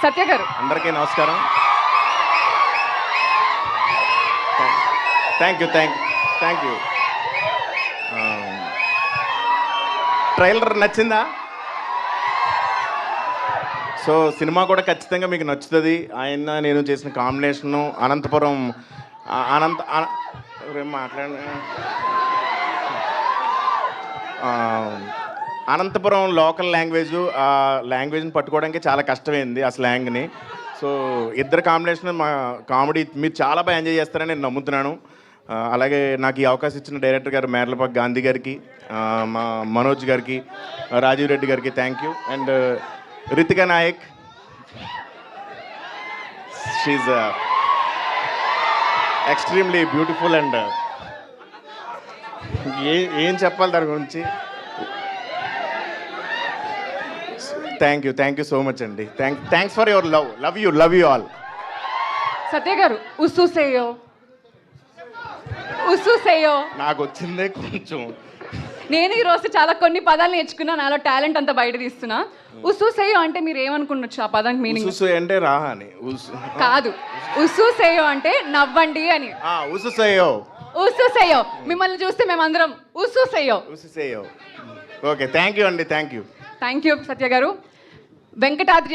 సత్య గారు. అందరికీ నమస్కారం. Thank you. ట్రైలర్ నచ్చిందా? సో సినిమా కూడా ఖచ్చితంగా మీకు నచ్చుతుంది. ఆయన నేను చేసిన combination Anantapur Anantapur local language, ఆ లాంగ్వేజ్ని పట్టుకోవడానికి చాలా కష్టమైంది ఆ స్లాంగ్ని. సో ఇద్దరు కాంబినేషన్ మా కామెడీ మీరు చాలా బాగా ఎంజాయ్ చేస్తారని నేను నమ్ముతున్నాను. అలాగే నాకు ఈ అవకాశం ఇచ్చిన డైరెక్టర్ గారు మేర్లపాక్ గాంధీ గారికి, మా మనోజ్ గారికి, రాజీవ్ రెడ్డి గారికి thank you. And Ritika Nayak, she extremely beautiful. And ఏం చెప్పాలి దాని గురించి. థ్యాంక్ యూ సో మచ్ అండి. Thanks for your love you all. Satya గారు, ఉస్సుసేయో నాకు వచ్చిందే కొంచెం. నేను ఈరోజు చాలా కొన్ని పదాలు నేర్చుకున్నా, నాలో టాలెంట్ అంతా బయట తీస్తున్నా. ఉస్సుసేయో అంటే మీరు ఏమనుకున్నచ్చు? ఆ పదానికి మీనింగ్ ఉసు అంటే రా అని కాదు. ఉస్సుసేయో అంటే నవ్వండి అని. ఉస్సుసేయో మిమ్మల్ని చూస్తే మేమందరం ఉస్సుసేయో. ఓకే, థ్యాంక్ యూ అండి. థ్యాంక్ యూ సత్య గారు. వెంకటాద్రి